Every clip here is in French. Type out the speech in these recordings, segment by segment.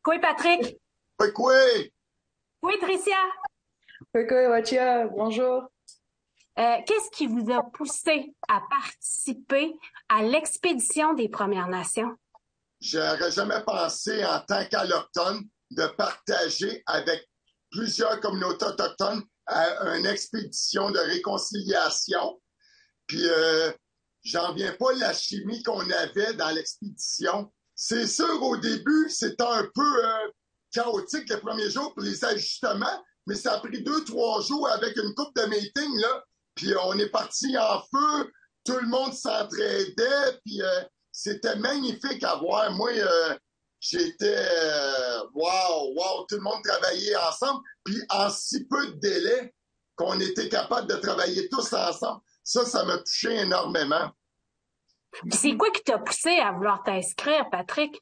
Oui, Patrick. Oui, quoi? Oui, Tricia. Coucou, Wachia, bonjour. Qu'est-ce qui vous a poussé à participer à l'expédition des Premières Nations? J'aurais jamais pensé en tant qu'Allochtone de partager avec plusieurs communautés autochtones à une expédition de réconciliation. Puis j'en viens pas la chimie qu'on avait dans l'expédition. C'est sûr, au début, c'était un peu chaotique les premiers jours pour les ajustements, mais ça a pris 2, 3 jours avec une couple de meetings, là. Puis on est parti en feu, tout le monde s'entraidait, puis c'était magnifique à voir. Moi, j'étais wow, tout le monde travaillait ensemble, puis en si peu de délai qu'on était capable de travailler tous ensemble. Ça m'a touché énormément. Puis c'est quoi qui t'a poussé à vouloir t'inscrire, Patrick?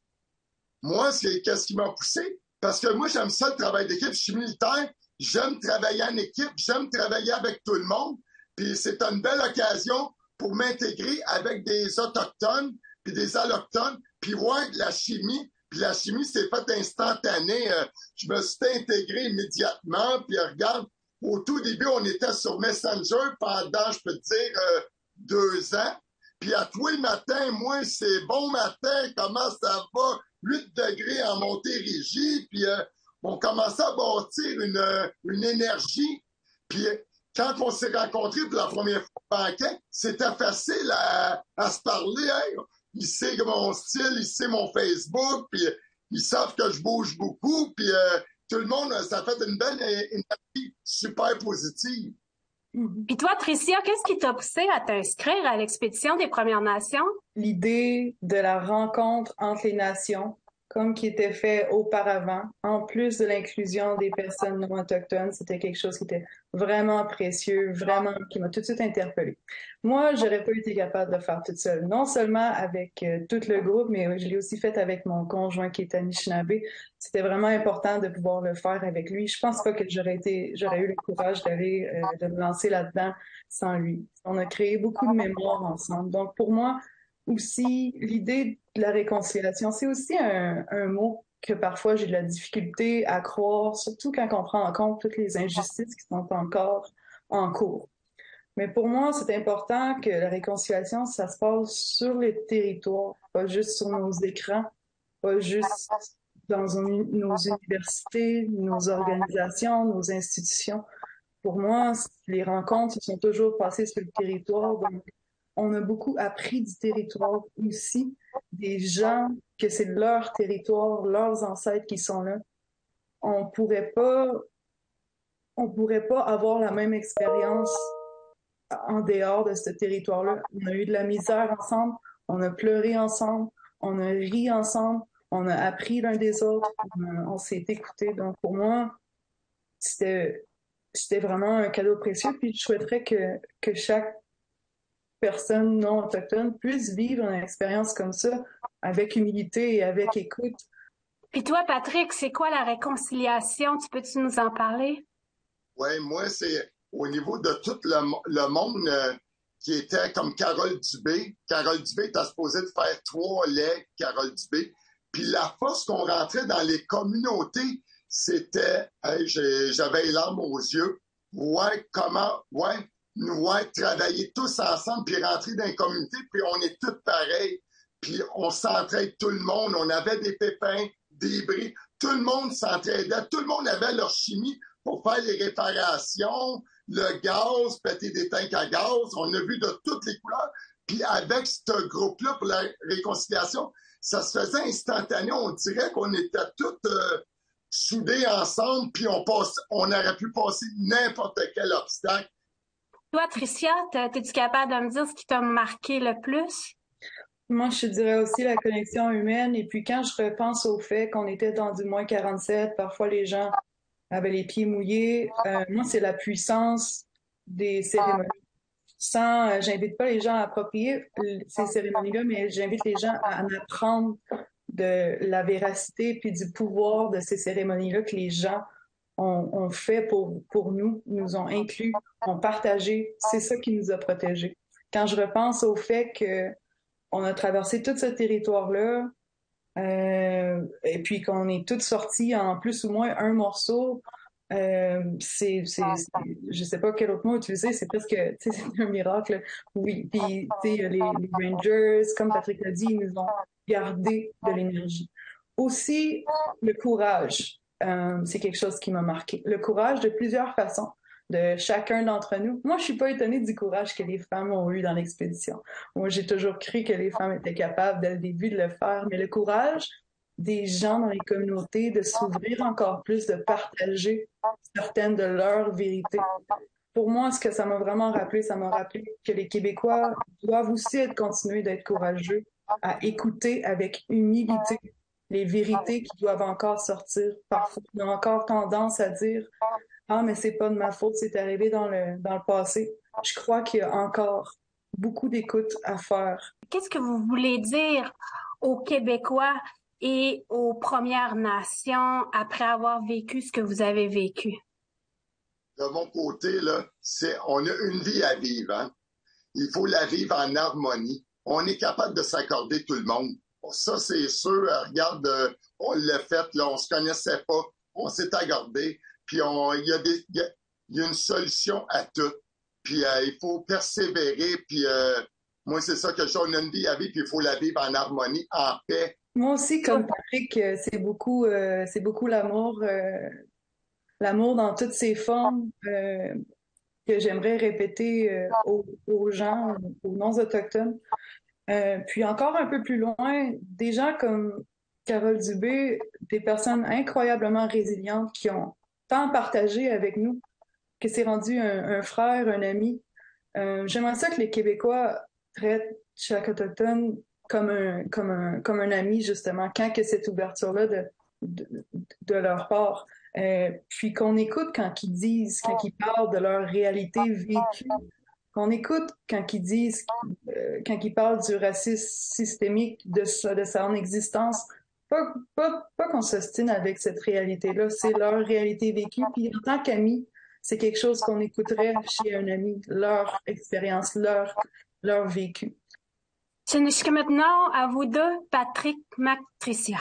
Moi, c'est qu'est-ce qui m'a poussé? Parce que moi, j'aime ça le travail d'équipe. Je suis militaire, j'aime travailler en équipe, j'aime travailler avec tout le monde. Puis c'est une belle occasion pour m'intégrer avec des Autochtones, puis des Allochtones, puis voir de la chimie. Puis la chimie s'est faite instantanée. Je me suis intégré immédiatement. Puis regarde, au tout début, on était sur Messenger pendant, je peux te dire, 2 ans. Puis à tous les matins, moi, c'est bon matin, comment ça va? 8 degrés en Montérégie, puis on commençait à bâtir une énergie. Puis quand on s'est rencontrés pour la première fois au banquet, c'était facile à se parler. Hein? Il sait mon style, il sait mon Facebook, puis ils savent que je bouge beaucoup, puis tout le monde, ça fait une belle énergie super positive. Puis toi, Tricia, qu'est-ce qui t'a poussé à t'inscrire à l'expédition des Premières Nations? L'idée de la rencontre entre les nations, comme qui était fait auparavant, en plus de l'inclusion des personnes non autochtones, c'était quelque chose qui était vraiment précieux, vraiment, qui m'a tout de suite interpellée. Moi, j'aurais pas été capable de le faire toute seule. Non seulement avec tout le groupe, mais je l'ai aussi fait avec mon conjoint qui est Anishinaabe. C'était vraiment important de pouvoir le faire avec lui. Je pense pas que j'aurais eu le courage de me lancer là-dedans sans lui. On a créé beaucoup de mémoires ensemble. Donc, pour moi, aussi, l'idée de la réconciliation, c'est aussi un mot que parfois j'ai de la difficulté à croire, surtout quand on prend en compte toutes les injustices qui sont encore en cours. Mais pour moi, c'est important que la réconciliation, ça se passe sur les territoires, pas juste sur nos écrans, pas juste dans nos universités, nos organisations, nos institutions. Pour moi, les rencontres se sont toujours passées sur le territoire. Donc, on a beaucoup appris du territoire aussi, des gens que c'est leur territoire, leurs ancêtres qui sont là. On pourrait pas, on pourrait pas avoir la même expérience en dehors de ce territoire-là. On a eu de la misère ensemble, on a pleuré ensemble, on a ri ensemble, on a appris l'un des autres, on s'est écouté. Donc pour moi, c'était c'était vraiment un cadeau précieux. Puis je souhaiterais que chaque personne non autochtone puisse vivre une expérience comme ça avec humilité et avec écoute. Puis toi, Patrick, c'est quoi la réconciliation? Tu peux nous en parler? Oui, moi, c'est au niveau de tout le monde qui était comme Carole Dubé. Carole Dubé était supposée de faire 3 legs, Carole Dubé. Puis la force qu'on rentrait dans les communautés, c'était, hey, j'avais les larmes aux yeux. Travailler tous ensemble, puis rentrer dans les communautés, puis on est tous pareils. Puis on s'entraide tout le monde. On avait des pépins, des bris. Tout le monde s'entraidait. Tout le monde avait leur chimie pour faire les réparations, le gaz, péter des tanks à gaz. On a vu de toutes les couleurs. Puis avec ce groupe-là pour la réconciliation, ça se faisait instantané. On dirait qu'on était tous soudés ensemble, puis on aurait pu passer n'importe quel obstacle. Toi, Tricia, t'es-tu capable de me dire ce qui t'a marqué le plus? Moi, je dirais aussi la connexion humaine. Et puis quand je repense au fait qu'on était dans du -47, parfois les gens avaient les pieds mouillés. Moi, c'est la puissance des cérémonies. J'invite pas les gens à approprier ces cérémonies-là, mais j'invite les gens à en apprendre de la véracité puis du pouvoir de ces cérémonies-là que les gens ont fait pour nous, nous ont inclus, ont partagé. C'est ça qui nous a protégés. Quand je repense au fait que on a traversé tout ce territoire-là Et puis qu'on est toutes sorties en plus ou moins un morceau. Je sais pas quel autre mot utiliser, c'est presque, tu sais, c'est un miracle. Oui, puis, tu sais, les Rangers, comme Patrick l'a dit, ils nous ont gardé de l'énergie. Aussi, le courage, c'est quelque chose qui m'a marqué. Le courage de plusieurs façons, de chacun d'entre nous. Moi, je suis pas étonnée du courage que les femmes ont eu dans l'expédition. Moi, j'ai toujours cru que les femmes étaient capables dès le début de le faire, mais le courage des gens dans les communautés de s'ouvrir encore plus, de partager certaines de leurs vérités. Pour moi, ce que ça m'a vraiment rappelé, ça m'a rappelé que les Québécois doivent aussi continuer d'être courageux, à écouter avec humilité les vérités qui doivent encore sortir. Parfois, on a encore tendance à dire ah, mais c'est pas de ma faute, c'est arrivé dans le passé. Je crois qu'il y a encore beaucoup d'écoute à faire. Qu'est-ce que vous voulez dire aux Québécois et aux Premières Nations après avoir vécu ce que vous avez vécu? De mon côté, là, on a une vie à vivre, hein. Il faut la vivre en harmonie. On est capable de s'accorder tout le monde. Ça, c'est sûr. Regarde, on l'a fait, là, on se connaissait pas, on s'est accordé, puis il y a une solution à tout. Puis il faut persévérer, puis moi, c'est ça que je dis, on a une vie à vivre, puis il faut la vivre en harmonie, en paix. Moi aussi, comme Patrick, c'est beaucoup l'amour, l'amour dans toutes ses formes que j'aimerais répéter aux gens, aux non-autochtones. Puis encore un peu plus loin, des gens comme Carole Dubé, des personnes incroyablement résilientes qui ont tant partagé avec nous que c'est rendu un frère, un ami. J'aimerais ça que les Québécois traitent chaque Autochtone comme un ami, justement, quand que cette ouverture-là de, de leur part. Puis qu'on écoute quand ils disent, quand ils parlent de leur réalité vécue, qu'on écoute quand ils disent, quand ils parlent du racisme systémique, de sa non-existence, pas qu'on s'ostine avec cette réalité-là, c'est leur réalité vécue. Puis en tant qu'amis, c'est quelque chose qu'on écouterait chez un ami, leur expérience, leur vécu. Maintenant, à vous deux, Patrick, Mac, Tricia.